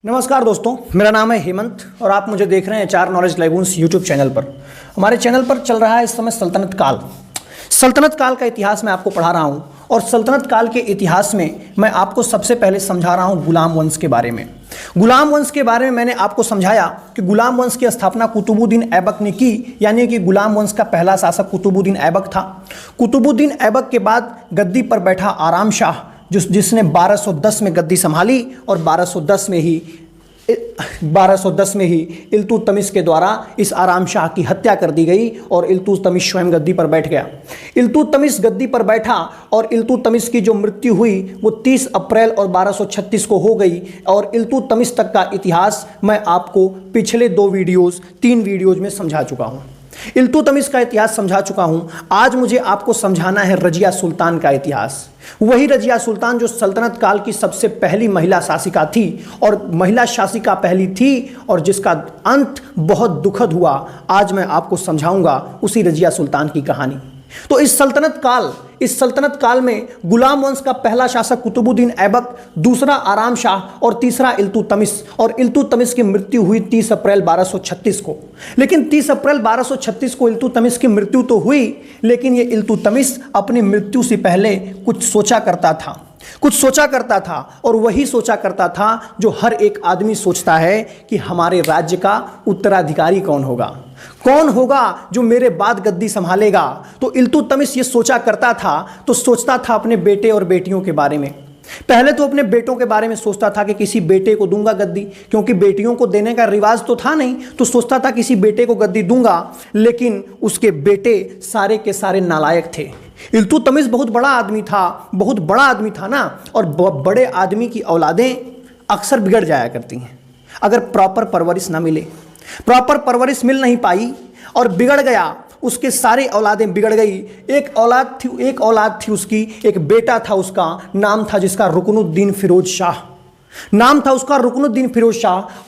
नमस्कार दोस्तों, मेरा नाम है हेमंत और आप मुझे देख रहे हैं चार नॉलेज लाइगूंस यूट्यूब चैनल पर। हमारे चैनल पर चल रहा है इस समय सल्तनत काल। सल्तनत काल का इतिहास मैं आपको पढ़ा रहा हूं और सल्तनत काल के इतिहास में मैं आपको सबसे पहले समझा रहा हूं गुलाम वंश के बारे में। गुलाम वंश के बारे में मैंने आपको समझाया कि गुलाम वंश की स्थापना कुतुबुद्दीन ऐबक ने की, यानी कि गुलाम वंश का पहला शासक कुतुबुद्दीन ऐबक था। कुतुबुद्दीन ऐबक के बाद गद्दी पर बैठा आराम शाह जिसने 1210 में गद्दी संभाली और 1210 में ही इल्तुतमिश के द्वारा इस आराम शाह की हत्या कर दी गई और इल्तुतमिश स्वयं गद्दी पर बैठ गया। इल्तुतमिश गद्दी पर बैठा और इल्तुतमिश की जो मृत्यु हुई वो 30 अप्रैल और 1236 को हो गई। और इल्तुतमिश तक का इतिहास मैं आपको पिछले 3 वीडियोज में समझा चुका हूँ। इल्तुतमिश का इतिहास समझा चुका हूं। आज मुझे आपको समझाना है रजिया सुल्तान का इतिहास। वही रजिया सुल्तान जो सल्तनत काल की सबसे पहली महिला शासिका थी और महिला शासिका पहली थी और जिसका अंत बहुत दुखद हुआ। आज मैं आपको समझाऊंगा उसी रजिया सुल्तान की कहानी। तो इस सल्तनत काल में गुलाम वंश का पहला शासक कुतुबुद्दीन ऐबक, दूसरा आराम शाह और तीसरा इल्तुतमिश। और इल्तुतमिश की मृत्यु हुई 30 अप्रैल 1236 को। लेकिन 30 अप्रैल 1236 को इल्तुतमिश की मृत्यु तो हुई, लेकिन ये इल्तुतमिश अपनी मृत्यु से पहले कुछ सोचा करता था और वही सोचा करता था जो हर एक आदमी सोचता है कि हमारे राज्य का उत्तराधिकारी कौन होगा जो मेरे बाद गद्दी संभालेगा। तो इल्तुतमिश ये सोचा करता था, तो सोचता था अपने बेटे और बेटियों के बारे में। पहले तो अपने बेटों के बारे में सोचता था कि किसी बेटे को दूंगा गद्दी, क्योंकि बेटियों को देने का रिवाज तो था नहीं, तो सोचता था किसी बेटे को गद्दी दूंगा। लेकिन उसके बेटे सारे के सारे नालायक थे। इल्तुतमिश बहुत बड़ा आदमी था ना, और बड़े आदमी की औलादें अक्सर बिगड़ जाया करती हैं अगर प्रॉपर परवरिश ना मिले। प्रॉपर परवरिश मिल नहीं पाई और बिगड़ गया, उसके सारे औलादें बिगड़ गई। एक औलाद थी उसकी, एक बेटा था उसका, नाम था जिसका रुकनुद्दीन फिरोज शाह।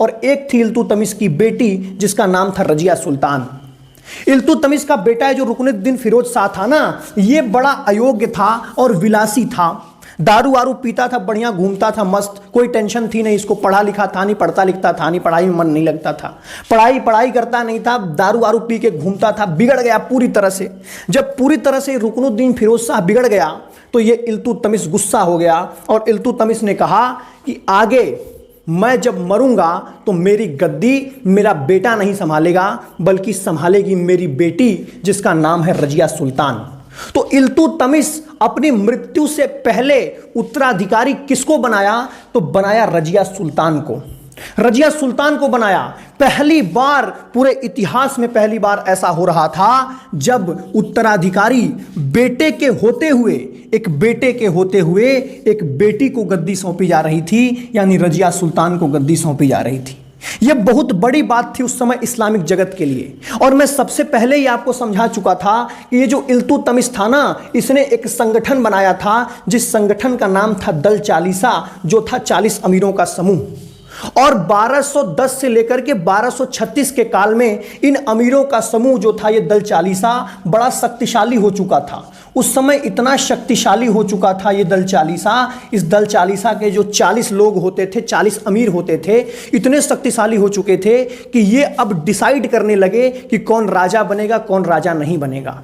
और एक थी इल्तुतमिश की बेटी जिसका नाम था रजिया सुल्तान। इल्तुतमिश का बेटा है जो रुकनुद्दीन फिरोज शाह था ना, ये बड़ा अयोग्य था और विलासी था। दारू वारू पीता था, बढ़िया घूमता था, मस्त, कोई टेंशन थी नहीं इसको। पढ़ा लिखा था नहीं, पढ़ता लिखता था नहीं, पढ़ाई में मन नहीं लगता था, पढ़ाई करता नहीं था, दारू वारू पी के घूमता था। बिगड़ गया पूरी तरह से। जब पूरी तरह से रुकनुद्दीन फिरोज शाह बिगड़ गया तो ये इल्तुतमिश गुस्सा हो गया और इल्तुतमिश ने कहा कि आगे मैं जब मरूंगा तो मेरी गद्दी मेरा बेटा नहीं संभालेगा, बल्कि संभालेगी मेरी बेटी जिसका नाम है रजिया सुल्तान। तो इल्तुतमिश अपनी मृत्यु से पहले उत्तराधिकारी किसको बनाया? तो बनाया रजिया सुल्तान को बनाया। पहली बार पूरे इतिहास में ऐसा हो रहा था जब उत्तराधिकारी बेटे के होते हुए एक बेटी को गद्दी सौंपी जा रही थी, यानी रजिया सुल्तान को गद्दी सौंपी जा रही थी। यह बहुत बड़ी बात थी उस समय इस्लामिक जगत के लिए। और मैं सबसे पहले ही आपको समझा चुका था कि ये जो इल्तुतमिश था ना, इसने एक संगठन बनाया था जिस संगठन का नाम था दल चालीसा, जो था 40 अमीरों का समूह। और 1210 से लेकर के 1236 के काल में इन अमीरों का समूह जो था, ये दल चालीसा, बड़ा शक्तिशाली हो चुका था। उस समय इतना शक्तिशाली हो चुका था ये दल चालीसा। इस दल चालीसा के जो 40 लोग होते थे, 40 अमीर होते थे, इतने शक्तिशाली हो चुके थे कि ये अब डिसाइड करने लगे कि कौन राजा बनेगा, कौन राजा नहीं बनेगा।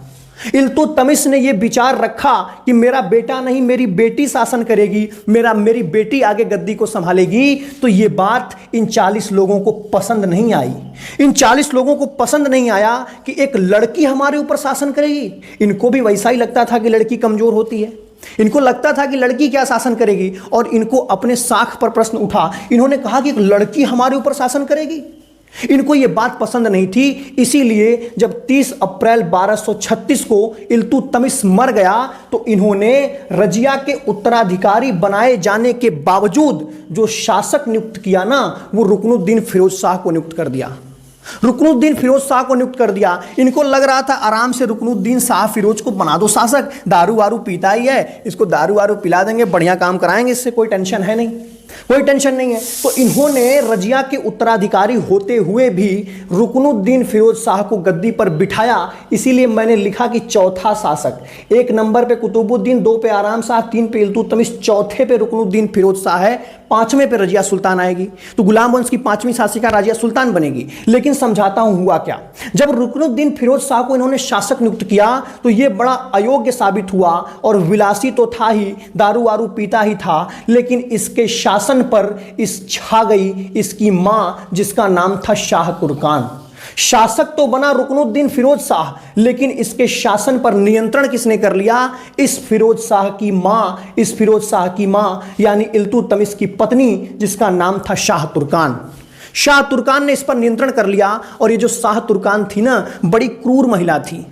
इल्तुतमिश ने यह विचार रखा कि मेरा बेटा नहीं, मेरी बेटी शासन करेगी, मेरी बेटी आगे गद्दी को संभालेगी। तो यह बात इन 40 लोगों को पसंद नहीं आई। इन 40 लोगों को पसंद नहीं आया कि एक लड़की हमारे ऊपर शासन करेगी। इनको भी वैसा ही लगता था कि लड़की कमजोर होती है। इनको लगता था कि लड़की क्या शासन करेगी, और इनको अपने साख पर प्रश्न उठा। इन्होंने कहा कि एक लड़की हमारे ऊपर शासन करेगी। इनको यह बात पसंद नहीं थी। इसीलिए जब 30 अप्रैल 1236 को इल्तुतमिश मर गया तो इन्होंने रजिया के उत्तराधिकारी बनाए जाने के बावजूद जो शासक नियुक्त किया ना, वो रुकनुद्दीन फिरोज शाह को नियुक्त कर दिया। इनको लग रहा था आराम से रुकनुद्दीन शाह फिरोज को बना दो शासक, दारू वारू पीता ही है, इसको दारू वारू पिला देंगे, बढ़िया काम कराएंगे, इससे कोई टेंशन है नहीं। कोई टेंशन नहीं है। तो इन्होंने रजिया के उत्तराधिकारी होते हुए भी रुकनुद्दीन फिरोज शाह को गद्दी पर बिठाया। इसीलिए मैंने लिखा कि चौथा शासक, 1 नंबर पे कुतुबुद्दीन, 2 पे आराम शाह, 3 पे इल्तुतमिश, चौथे पे रुकनुद्दीन फिरोज शाह है, 5वें पे रजिया सुल्तान आएगी। तो गुलाम वंश की 5वीं शासिका रजिया सुल्तान बनेगी। लेकिन समझाता हूं हुआ क्या। जब रुकनुद्दीन फिरोज शाह को इन्होंने शासक नियुक्त किया तो यह बड़ा अयोग्य साबित हुआ, और विलासी तो था ही, दारू वारू पीता ही था, लेकिन इसके शासन पर छा गई इसकी मां, जिसका नाम था शाह तुर्कान। शासक तो बना रुकनुद्दीन फिरोज शाह, लेकिन इसके शासन पर नियंत्रण किसने कर लिया? इस फिरोज शाह की मां यानी इल्तुतमिश की पत्नी, जिसका नाम था शाह तुर्कान। शाह तुर्कान ने इस पर नियंत्रण कर लिया। और ये जो शाह तुर्कान थी ना, बड़ी क्रूर महिला थी,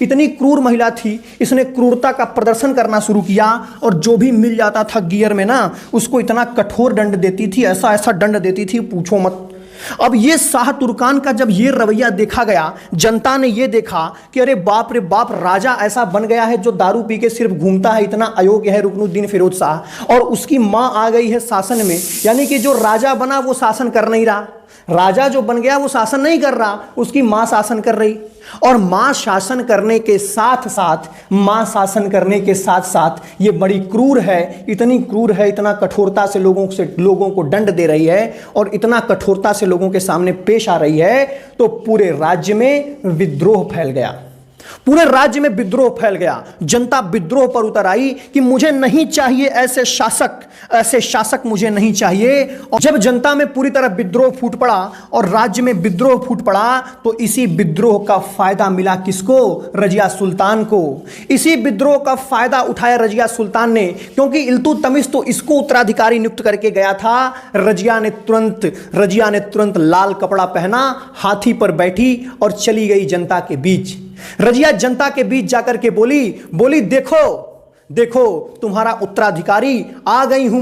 इतनी क्रूर महिला थी, इसने क्रूरता का प्रदर्शन करना शुरू किया। और जो भी मिल जाता था गियर में ना, उसको इतना कठोर दंड देती थी, ऐसा ऐसा दंड देती थी, पूछो मत। अब ये शाह तुर्कान का जब ये रवैया देखा गया, जनता ने ये देखा कि अरे बाप रे बाप, राजा ऐसा बन गया है जो दारू पी के सिर्फ घूमता है, इतना अयोग्य है रुकनुद्दीन फिरोज शाह, और उसकी मां आ गई है शासन में। यानी कि जो राजा बना वो शासन कर नहीं रहा, राजा जो बन गया वो शासन नहीं कर रहा, उसकी मां शासन कर रही। और मां शासन करने के साथ साथ ये बड़ी क्रूर है, इतनी क्रूर है, इतना कठोरता से लोगों को दंड दे रही है, और इतना कठोरता से लोगों के सामने पेश आ रही है। तो पूरे राज्य में विद्रोह फैल गया, जनता विद्रोह पर उतर आई कि मुझे नहीं चाहिए ऐसे शासक मुझे नहीं चाहिए। और जब जनता में पूरी तरह विद्रोह फूट पड़ा और राज्य में विद्रोह फूट पड़ा, तो इसी विद्रोह का फायदा मिला किसको? रजिया सुल्तान को। इसी विद्रोह का फायदा उठाया रजिया सुल्तान ने, क्योंकि इल्तुतमिश तो इसको उत्तराधिकारी नियुक्त करके गया था। रजिया ने तुरंत लाल कपड़ा पहना, हाथी पर बैठी और चली गई जनता के बीच। रजिया जनता के बीच जाकर के बोली देखो तुम्हारा उत्तराधिकारी आ गई हूं,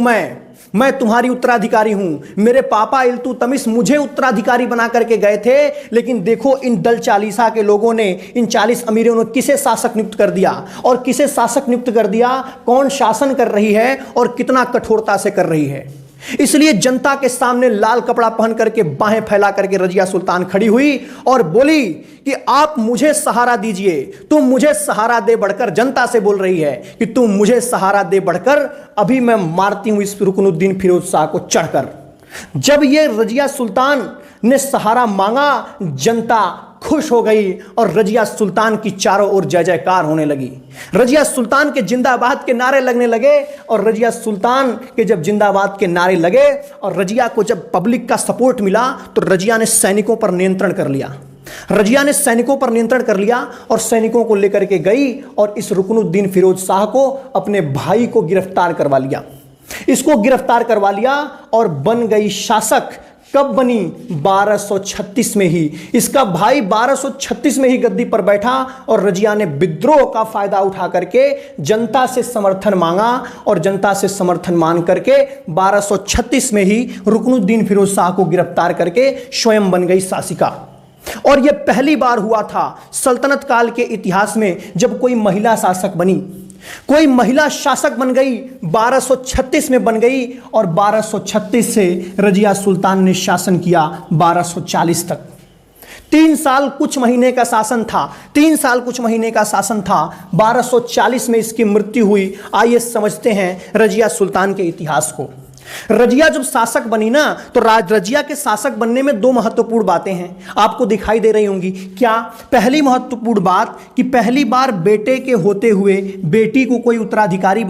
मैं तुम्हारी उत्तराधिकारी हूं। मेरे पापा इल्तुतमिश मुझे उत्तराधिकारी बना करके गए थे, लेकिन देखो इन दल चालीसा के लोगों ने, इन 40 अमीरों ने किसे शासक नियुक्त कर दिया, और किसे शासक नियुक्त कर दिया, कौन शासन कर रही है और कितना कठोरता से कर रही है। इसलिए जनता के सामने लाल कपड़ा पहन करके, बाहें फैला करके रजिया सुल्तान खड़ी हुई और बोली कि आप मुझे सहारा दीजिए, तुम मुझे सहारा दे बढ़कर, जनता से बोल रही है कि तुम मुझे सहारा दे बढ़कर, अभी मैं मारती हूं इस रुकनुद्दीन फिरोज शाह को चढ़कर। जब ये रजिया सुल्तान ने सहारा मांगा, जनता खुश हो गई और रजिया सुल्तान की चारों ओर जय जयकार होने लगी। रजिया सुल्तान के जिंदाबाद के नारे लगने लगे, और रजिया सुल्तान के जब जिंदाबाद के नारे लगे और रजिया को जब पब्लिक का सपोर्ट मिला, तो रजिया ने सैनिकों पर नियंत्रण कर लिया। और सैनिकों को लेकर के गई और इस रुकनुद्दीन फिरोज शाह को, अपने भाई को गिरफ्तार करवा लिया और बन गई शासक। कब बनी? 1236 में ही। इसका भाई 1236 में ही गद्दी पर बैठा, और रजिया ने विद्रोह का फायदा उठा करके जनता से समर्थन मांगा, और जनता से समर्थन मांग करके 1236 में ही रुकनुद्दीन फिरोज शाह को गिरफ्तार करके स्वयं बन गई शासिका। और यह पहली बार हुआ था सल्तनत काल के इतिहास में जब कोई महिला शासक बनी, कोई महिला शासक बन गई। 1236 में बन गई, और 1236 से रजिया सुल्तान ने शासन किया 1240 तक। 3 साल कुछ महीने का शासन था। 1240 में इसकी मृत्यु हुई। आइए समझते हैं रजिया सुल्तान के इतिहास को। रजिया जब शासक बनी ना, तो रजिया के शासक बनने में 2 महत्वपूर्ण बातें हैं, आपको दिखाई दे रही होंगी। क्या? पहली महत्वपूर्ण बात कि पहली बार बेटे के होते हुए बेटी को कोई उत्तराधिकारी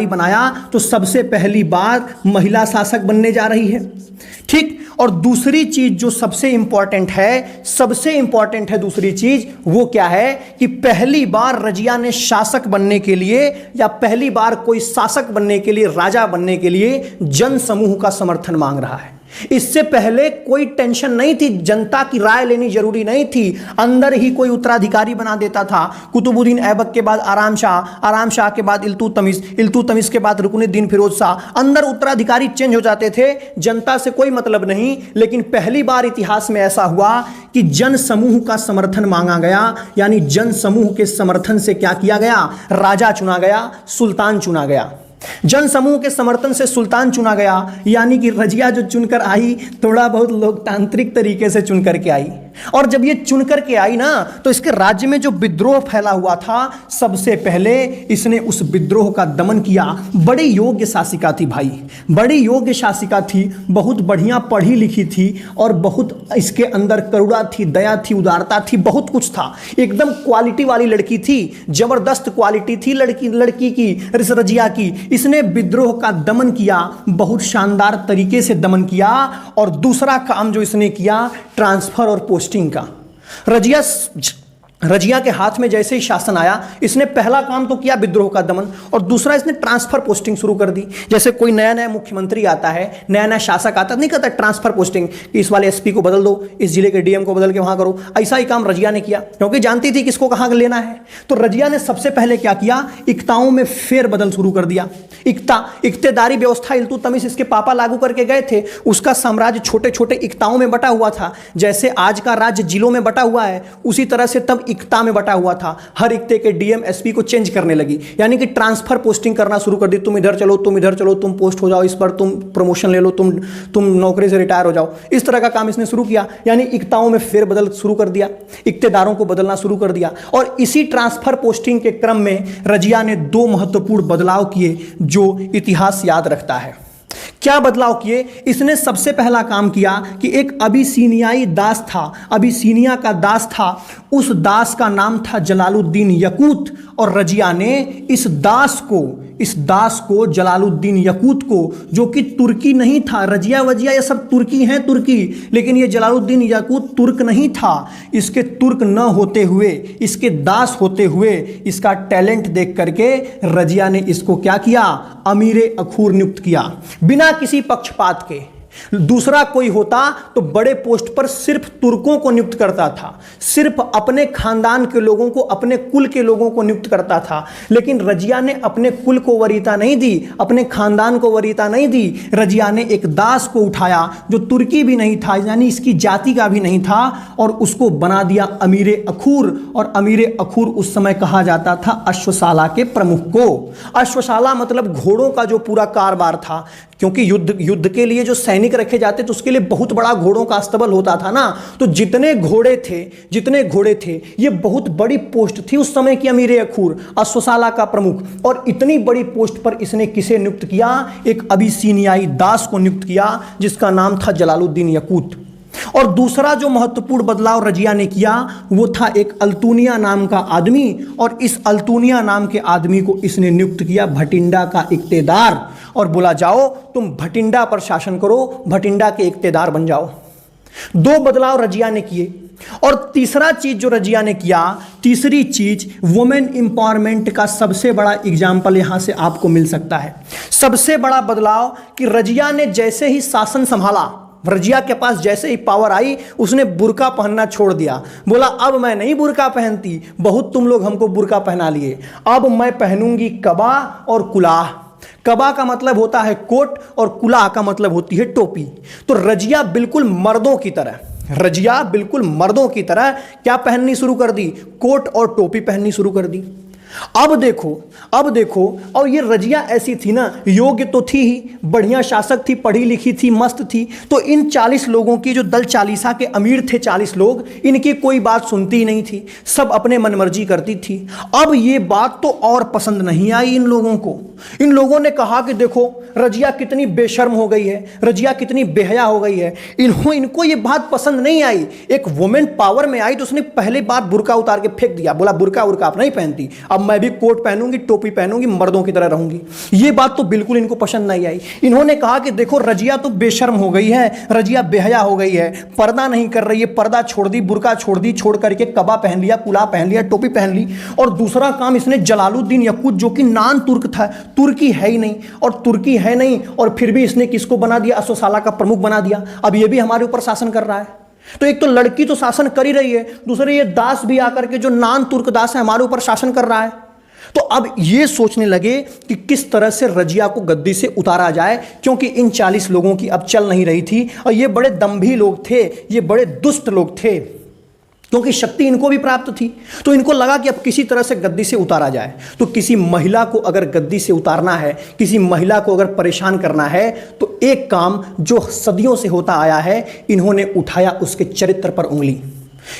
बनाया, तो सबसे पहली बार महिला शासक बनने जा रही है। ठीक। और दूसरी चीज जो सबसे इंपॉर्टेंट है दूसरी चीज वो क्या है कि पहली बार रजिया ने शासक बनने के लिए, या पहली बार कोई शासक बनने के लिए, राजा बनने के लिए जन समूह का समर्थन मांग रहा है। इससे पहले कोई टेंशन नहीं थी, जनता की राय लेनी जरूरी नहीं थी, अंदर ही कोई उत्तराधिकारी बना देता था। कुतुबुद्दीन ऐबक के बाद आराम शाह के बाद इल्तुतमिश के बाद रुकनुद्दीन फिरोज शाह, अंदर उत्तराधिकारी चेंज हो जाते थे, जनता से कोई मतलब नहीं। लेकिन पहली बार इतिहास में ऐसा हुआ कि जन समूह का समर्थन मांगा गया, यानी जन समूह के समर्थन से क्या किया गया? राजा चुना गया, सुल्तान चुना गया। जन समूह के समर्थन से सुल्तान चुना गया, यानी कि रजिया जो चुनकर आई थोड़ा बहुत लोकतांत्रिक तरीके से चुन करके आई। और जब ये चुन करके आई ना, तो इसके राज्य में जो विद्रोह फैला हुआ था, सबसे पहले इसने उस विद्रोह का दमन किया। बड़ी योग्य शासिका थी भाई, बड़ी योग्य शासिका थी, बहुत बढ़िया पढ़ी लिखी थी और बहुत इसके अंदर करुणा थी, दया थी, उदारता थी, बहुत कुछ था। एकदम क्वालिटी वाली लड़की थी, जबरदस्त क्वालिटी थी लड़की की, रजिया की। इसने विद्रोह का दमन किया, बहुत शानदार तरीके से दमन किया। और दूसरा काम जो इसने किया, ट्रांसफर और पोस्टिंग का। रजिया के हाथ में जैसे ही शासन आया, इसने पहला काम तो किया विद्रोह का दमन, और दूसरा इसने ट्रांसफर पोस्टिंग शुरू कर दी। जैसे कोई नया नया मुख्यमंत्री आता है, नया नया शासक आता है, नहीं करता ट्रांसफर पोस्टिंग कि इस वाले एसपी को बदल दो, इस जिले के डीएम को बदल के वहां करो। ऐसा ही काम रजिया ने किया, क्योंकि जानती थी किसको कहां लेना है। तो रजिया ने सबसे पहले क्या किया, इक्ताओं में फेरबदल शुरू कर दिया। इक्तेदारी व्यवस्था इल्तुतमिश इसके पापा लागू करके गए थे। उसका साम्राज्य छोटे छोटे इक्ताओं में बटा हुआ था। जैसे आज का राज्य जिलों में बटा हुआ है, उसी तरह से तब इक्ता में बटा हुआ था। हर इक्ते के डीएम एसपी को चेंज करने लगी, यानी कि ट्रांसफर पोस्टिंग करना शुरू कर दी। तुम इधर चलो, तुम इधर चलो, तुम पोस्ट हो जाओ, इस पर तुम प्रमोशन ले लो, तुम नौकरी से रिटायर हो जाओ। इस तरह का काम इसने शुरू किया, यानी इक्ताओं में फेरबदल शुरू कर दिया, इक्तेदारों को बदलना शुरू कर दिया। और इसी ट्रांसफर पोस्टिंग के क्रम में रजिया ने दो महत्वपूर्ण बदलाव किए जो इतिहास याद रखता है। क्या बदलाव किए? इसने सबसे पहला काम किया कि एक अबिसीनियाई दास था, अबिसीनिया का दास था, उस दास का नाम था जलालुद्दीन यकूत। और रजिया ने इस दास को जलालुद्दीन यकूत को, जो कि तुर्की नहीं था, रजिया वजिया ये सब तुर्की हैं तुर्की, लेकिन ये जलालुद्दीन यकूत तुर्क नहीं था। इसके तुर्क न होते हुए, इसके दास होते हुए, इसका टैलेंट देख करके रजिया ने इसको क्या किया, अमीरे अखूर नियुक्त किया, बिना किसी पक्षपात के। दूसरा कोई होता तो बड़े पोस्ट पर सिर्फ तुर्कों को नियुक्त करता था, सिर्फ अपने खानदान के लोगों को, अपने कुल के लोगों को नियुक्त करता था। लेकिन रजिया ने अपने कुल को वरीयता नहीं दी, अपने खानदान को वरीयता नहीं दी। रजिया ने एक दास को उठाया जो तुर्की भी नहीं था, यानी इसकी जाति का भी नहीं था, और उसको बना दिया अमीरे अखूर। और अमीरे अखूर उस समय कहा जाता था अश्वशाला के प्रमुख को। अश्वशाला मतलब घोड़ों का जो पूरा कारोबार था, क्योंकि युद्ध के लिए जो सैनिक रखे जाते तो उसके लिए बहुत बड़ा घोड़ों का अस्तबल होता था ना। तो जितने घोड़े थे, ये बहुत बड़ी पोस्ट थी उस समय की अमीरे अखूर, अश्वशाला का प्रमुख। और इतनी बड़ी पोस्ट पर इसने किसे नियुक्त किया, एक अबिसीनियाई दास को नियुक्त किया जिसका नाम था जलालुद्दीन यकूत। और दूसरा जो महत्वपूर्ण बदलाव रजिया ने किया वो था एक अल्तूनिया नाम का आदमी, और इस अल्तूनिया नाम के आदमी को इसने नियुक्त किया भटिंडा का इक्तेदार, और बोला जाओ तुम भटिंडा पर शासन करो, भटिंडा के इक्तेदार बन जाओ। दो बदलाव रजिया ने किए। और तीसरा चीज जो रजिया ने किया, तीसरी चीज, वुमेन इंपावरमेंट का सबसे बड़ा एग्जाम्पल यहां से आपको मिल सकता है। सबसे बड़ा बदलाव कि रजिया ने जैसे ही शासन संभाला, रजिया के पास जैसे ही पावर आई, उसने बुर्का पहनना छोड़ दिया। बोला अब मैं नहीं बुर्का पहनती, बहुत तुम लोग हमको बुर्का पहना लिए, अब मैं पहनूंगी कबा और कुलाह। कबा का मतलब होता है कोट और कुलाह का मतलब होती है टोपी। तो रजिया बिल्कुल मर्दों की तरह क्या पहननी शुरू कर दी, कोट और टोपी पहननी शुरू कर दी। अब देखो, और ये रजिया ऐसी थी ना, योग्य तो थी ही, बढ़िया शासक थी, पढ़ी लिखी थी, मस्त थी। तो इन 40 लोगों की, जो दल चालीसा के अमीर थे 40 लोग, इनकी कोई बात सुनती ही नहीं थी, सब अपने मनमर्जी करती थी। अब ये बात तो और पसंद नहीं आई इन लोगों को। इन लोगों ने कहा कि देखो रजिया कितनी बेशर्म हो गई है, रजिया कितनी बेहया हो गई है। इनको ये बात पसंद नहीं आई। एक वुमेन पावर में आई तो उसने पहले बात बुर्का उतार के फेंक दिया, बोला बुर्का आप नहीं पहनती, अब मैं भी कोट पहनूंगी, टोपी पहनूंगी, मर्दों की तरह रहूंगी। ये बात तो बिल्कुल इनको पसंद नहीं आई। इन्होंने कहा कि देखो रजिया तो बेशर्म हो गई है, रजिया बेहया हो गई है, पर्दा नहीं कर रही है, पर्दा छोड़ दी, बुर्का छोड़ दी, छोड़ करके कबा पहन लिया, कुला पहन लिया, टोपी पहन ली। और दूसरा काम इसने जलालुद्दीन यकूत, जो कि नान तुर्क था, तुर्की है ही नहीं, और तुर्की है नहीं, और फिर भी इसने किसको बना दिया, अश्वशाला का प्रमुख बना दिया। अब ये भी हमारे ऊपर शासन कर रहा है। तो एक तो लड़की तो शासन कर ही रही है, दूसरे ये दास भी आकर के, जो नान तुर्क दास है, हमारे ऊपर शासन कर रहा है। तो अब ये सोचने लगे कि किस तरह से रजिया को गद्दी से उतारा जाए, क्योंकि इन 40 लोगों की अब चल नहीं रही थी। और ये बड़े दंभी लोग थे, ये बड़े दुष्ट लोग थे, क्योंकि शक्ति इनको भी प्राप्त थी। तो इनको लगा कि अब किसी तरह से गद्दी से उतारा जाए। तो किसी महिला को अगर गद्दी से उतारना है, किसी महिला को अगर परेशान करना है, तो एक काम जो सदियों से होता आया है, इन्होंने उठाया उसके चरित्र पर उंगली।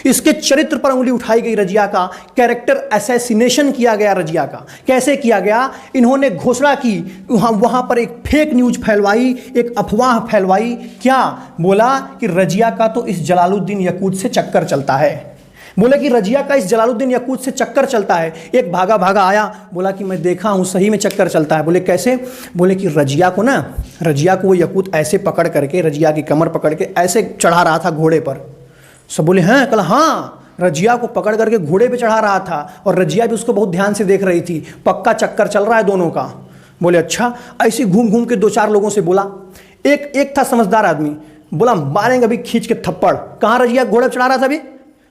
इसके चरित्र पर उंगली उठाई गई। रजिया का कैरेक्टर असैसिनेशन किया गया। रजिया का कैसे किया गया? इन्होंने घोषणा की, वहां पर एक फेक न्यूज फैलवाई, एक अफवाह फैलवाई। क्या बोला कि रजिया का तो इस जलालुद्दीन यकूत से चक्कर चलता है। बोले कि रजिया का इस जलालुद्दीन यकूत से चक्कर चलता है। एक भागा भागा आया, बोला कि मैं देखा हूं, सही में चक्कर चलता है। बोले कैसे? बोले कि रजिया को वो यकूत ऐसे पकड़ करके, रजिया की कमर पकड़ के ऐसे चढ़ा रहा था घोड़े पर। सब बोले हैं? कल हाँ, रजिया को पकड़ करके घोड़े पे चढ़ा रहा था और रजिया भी उसको बहुत ध्यान से देख रही थी। पक्का चक्कर चल रहा है दोनों का। बोले अच्छा। ऐसे घूम घूम के 2-4 लोगों से बोला। एक था समझदार आदमी, बोला मारेंगे अभी खींच के थप्पड़। कहाँ रजिया घोड़े पे चढ़ा रहा था अभी?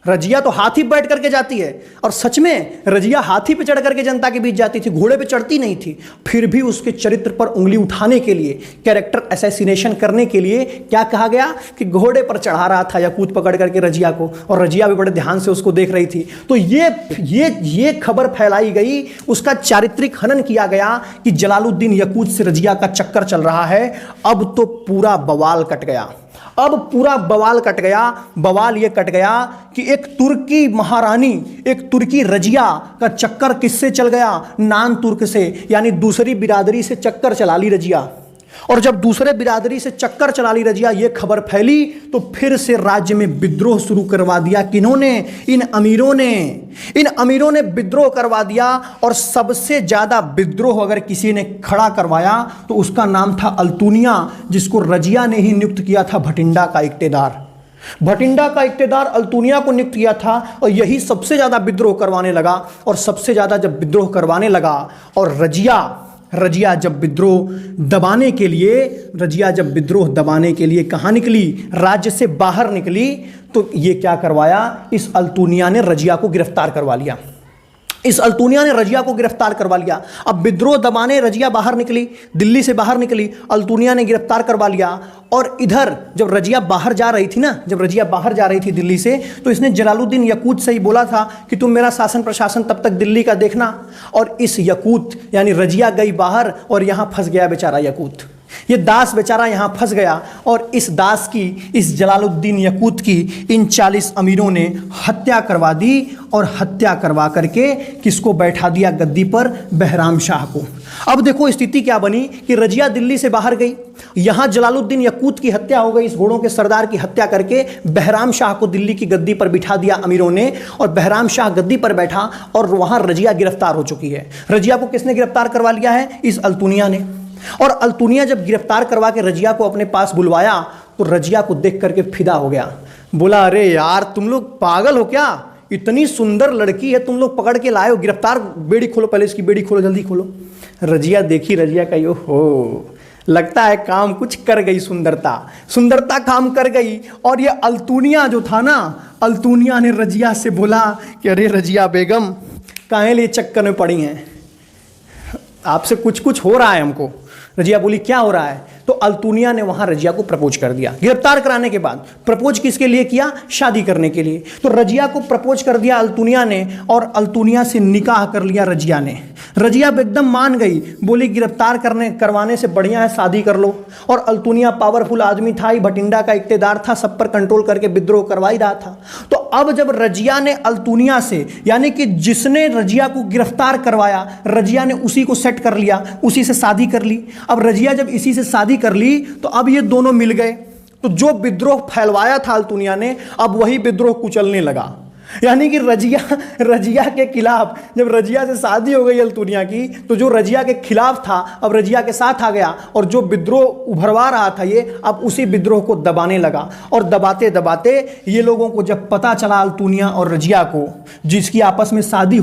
रजिया तो हाथी पे बैठ करके जाती है, और सच में रजिया हाथी पे चढ़ करके जनता के बीच जाती थी, घोड़े पे चढ़ती नहीं थी। फिर भी उसके चरित्र पर उंगली उठाने के लिए, कैरेक्टर असैसिनेशन करने के लिए क्या कहा गया कि घोड़े पर चढ़ा रहा था यकूत पकड़ करके रजिया को, और रजिया भी बड़े ध्यान से उसको देख रही थी। तो ये खबर फैलाई गई, उसका चारित्रिक हनन किया गया कि जलालुद्दीन यकूत से रजिया का चक्कर चल रहा है। अब तो पूरा बवाल कट गया। अब पूरा बवाल कट गया। बवाल ये कट गया कि एक तुर्की महारानी, एक तुर्की रजिया का चक्कर किससे चल गया? नान तुर्क से, यानी दूसरी बिरादरी से चक्कर चला ली रजिया। और जब दूसरे बिरादरी से चक्कर चला ली रजिया, ये खबर फैली तो फिर से राज्य में विद्रोह शुरू करवा दिया। किन्होंने? इन अमीरों ने विद्रोह करवा दिया। और सबसे ज्यादा विद्रोह अगर किसी ने खड़ा करवाया तो उसका नाम था अल्तुनिया, जिसको रजिया ने ही नियुक्त किया था भटिंडा का इक्तेदार अल्तुनिया को नियुक्त किया था। और यही सबसे ज्यादा विद्रोह करवाने लगा। और सबसे ज्यादा जब विद्रोह करवाने लगा और रजिया जब विद्रोह दबाने के लिए कहाँ निकली? राज्य से बाहर निकली। तो ये क्या करवाया? इस अल्तुनिया ने रजिया को गिरफ्तार करवा लिया। अब विद्रोह दबाने रजिया बाहर निकली, दिल्ली से बाहर निकली, अल्तुनिया ने गिरफ्तार करवा लिया। और इधर जब रजिया बाहर जा रही थी दिल्ली से, तो इसने जलालुद्दीन यकूत से ही बोला था कि तुम मेरा शासन प्रशासन तब तक दिल्ली का देखना। और इस यकूत यानी रजिया गई बाहर और यहां फंस गया बेचारा यकूत। ये दास बेचारा यहां फंस गया। और इस जलालुद्दीन यकूत की इन 40 अमीरों ने हत्या करवा दी। और हत्या करवा करके किसको बैठा दिया गद्दी पर? बहराम शाह को। अब देखो स्थिति क्या बनी कि रजिया दिल्ली से बाहर गई, यहां जलालुद्दीन यकूत की हत्या हो गई। इस घोड़ों के सरदार की हत्या करके बहराम शाह को दिल्ली की गद्दी पर बिठा दिया अमीरों ने। और बहराम शाह गद्दी पर बैठा और वहां रजिया गिरफ्तार हो चुकी है। रजिया को किसने गिरफ्तार करवा लिया है? इस अल्तुनिया ने। और अल्तुनिया जब गिरफ्तार करवा के रजिया को अपने पास बुलवाया तो रजिया को देख करके फिदा हो गया। बोला अरे यार, तुम लोग पागल हो क्या? इतनी सुंदर लड़की है, तुम लोग पकड़ के लाए हो, गिरफ्तार। बेड़ी खोलो, पहले इसकी बेड़ी खोलो, जल्दी खोलो। रजिया देखी, रजिया का यो हो, लगता है काम कुछ कर गई, सुंदरता काम कर गई। और ये अल्तुनिया जो था ना, अल्तुनिया ने रजिया से बोला कि अरे रजिया बेगम, काहे लिए चक्कर में पड़ी हैं? आपसे कुछ हो रहा है हमको। रजिया बोली क्या हो रहा है? तो अल्तुनिया ने वहां रजिया को प्रपोज कर दिया। गिरफ्तार कराने के बाद प्रपोज किसके लिए किया? शादी करने के लिए। तो रजिया को प्रपोज कर दिया अल्तुनिया ने, और अल्तुनिया से निकाह कर लिया रजिया ने। रजिया एकदम मान गई, बोली गिरफ्तार करवाने से बढ़िया है शादी कर लो। और अल्तुनिया पावरफुल आदमी था, भटिंडा का इक्तेदार था, सब पर कंट्रोल करके विद्रोह करवा ही रहा था। तो अब जब रजिया ने अल्तुनिया से, यानी कि जिसने रजिया को गिरफ्तार करवाया, रजिया ने उसी को सेट कर लिया, उसी से शादी कर ली। अब रजिया जब इसी से शादी कर ली तो अब ये दोनों मिल गए। तो जो विद्रोह फैलवाया था अल्तुनिया ने, अब वही विद्रोह कुचलने लगा। यानी कि रजिया के खिलाफ, जब रजिया से शादी हो गई अल्तुनिया की, तो जो रजिया के खिलाफ था अब रजिया के साथ आ गया। और जो विद्रोह उभरवा रहा था ये, अब उसी विद्रोह को दबाने लगा। और दबाते दबाते ये लोगों को जब पता चला अल्तुनिया और रजिया को, जिसकी आपस में शादी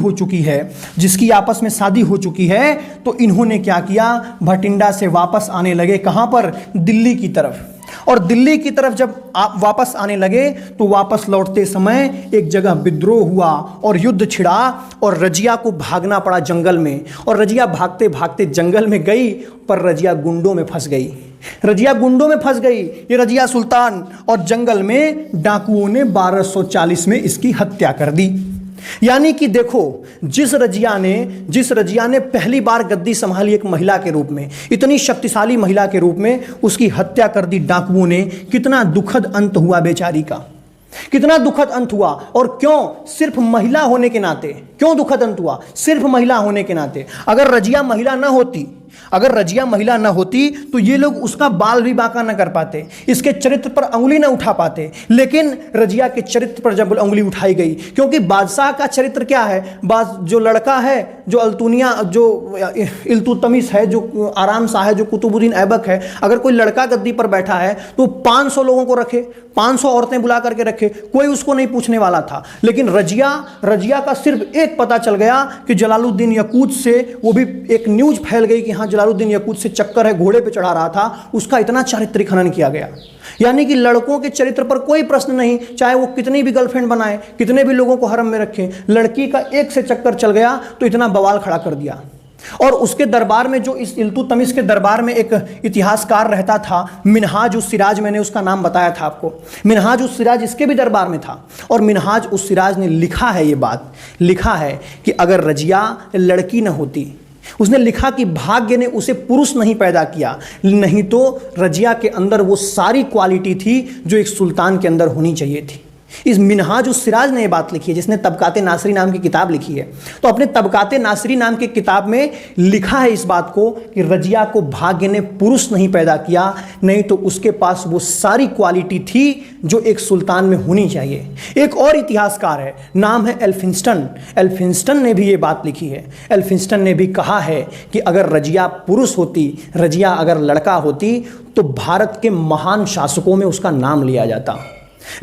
हो चुकी है, तो इन्होंने क्या किया? भटिंडा से वापस आने लगे। कहां पर? दिल्ली की तरफ। और दिल्ली की तरफ जब आप वापस आने लगे तो वापस लौटते समय एक जगह विद्रोह हुआ और युद्ध छिड़ा और रजिया को भागना पड़ा जंगल में। और रजिया भागते भागते जंगल में गई, पर रजिया गुंडों में फंस गई। रजिया गुंडों में फंस गई, ये रजिया सुल्तान, और जंगल में डाकुओं ने 1240 में इसकी हत्या कर दी। यानी कि देखो, जिस रजिया ने पहली बार गद्दी संभाली एक महिला के रूप में, इतनी शक्तिशाली महिला के रूप में, उसकी हत्या कर दी डाकुओं ने। कितना दुखद अंत हुआ बेचारी का, कितना दुखद अंत हुआ। और क्यों? सिर्फ महिला होने के नाते। क्यों दुखद अंत हुआ? सिर्फ महिला होने के नाते। अगर रजिया महिला ना होती तो ये लोग उसका बाल भी बांका न कर पाते, इसके चरित्र पर उंगली न उठा पाते। लेकिन रजिया के चरित्र पर जब उंगली उठाई गई, क्योंकि बादशाह का चरित्र क्या है, जो लड़का है, जो अल्तुनिया, जो इल्तुतमिश है, जो आराम शाह है, जो कुतुबुद्दीन ऐबक है, अगर कोई लड़का गद्दी पर बैठा है तो 500 लोगों को रखे, 500 औरतें बुला करके रखे, कोई उसको नहीं पूछने वाला था। लेकिन रजिया का सिर्फ एक पता चल गया कि जलालुद्दीन यकूत से, वो भी एक न्यूज फैल गई कि हाँ जलालुद्दीन यकूत से चक्कर है, घोड़े पे चढ़ा रहा था, उसका इतना चारित्रिक खनन किया गया। यानी कि लड़कों के चरित्र पर कोई प्रश्न नहीं, चाहे वो कितनी भी गर्लफ्रेंड बनाए, कितने भी लोगों को हरम में रखें, लड़की का एक से चक्कर चल गया तो इतना बवाल खड़ा कर दिया। और उसके दरबार में, जो इस इल्तुतमिश के दरबार में एक इतिहासकार रहता था, मिनहाज उस सिराज, मैंने उसका नाम बताया था आपको, मिनहाज उस सिराज इसके भी दरबार में था। और मिनहाज उस सिराज ने लिखा है, ये बात लिखा है कि अगर रजिया लड़की न होती, उसने लिखा कि भाग्य ने उसे पुरुष नहीं पैदा किया, नहीं तो रजिया के अंदर वो सारी क्वालिटी थी जो एक सुल्तान के अंदर होनी चाहिए थी। इस मिनहाज उस सिराज ने ये बात लिखी है, जिसने तबकाते नासरी नाम की किताब लिखी है। तो अपने तबकाते नासरी नाम की किताब में लिखा है इस बात को कि रजिया को भाग्य ने पुरुष नहीं पैदा किया, नहीं तो उसके पास वो सारी क्वालिटी थी जो एक सुल्तान में होनी चाहिए। एक और इतिहासकार है, नाम है एल्फिंस्टन। एल्फिंस्टन ने भी ये बात लिखी है। एल्फिंस्टन ने भी कहा है कि अगर रजिया पुरुष होती, रजिया अगर लड़का होती, तो भारत के महान शासकों में उसका नाम लिया जाता।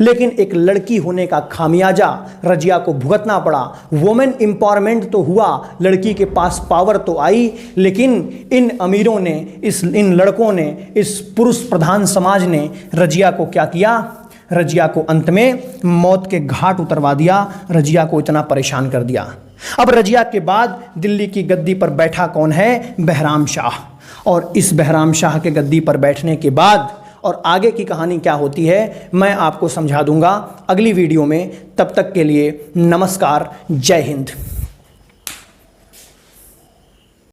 लेकिन एक लड़की होने का खामियाजा रजिया को भुगतना पड़ा। वुमेन एम्पावरमेंट तो हुआ, लड़की के पास पावर तो आई, लेकिन इन अमीरों ने, इन लड़कों ने, इस पुरुष प्रधान समाज ने रजिया को क्या किया? रजिया को अंत में मौत के घाट उतरवा दिया, रजिया को इतना परेशान कर दिया। अब रजिया के बाद दिल्ली की गद्दी पर बैठा कौन है? बहराम शाह। और इस बहराम शाह के गद्दी पर बैठने के बाद और आगे की कहानी क्या होती है मैं आपको समझा दूंगा अगली वीडियो में। तब तक के लिए नमस्कार, जय हिंद।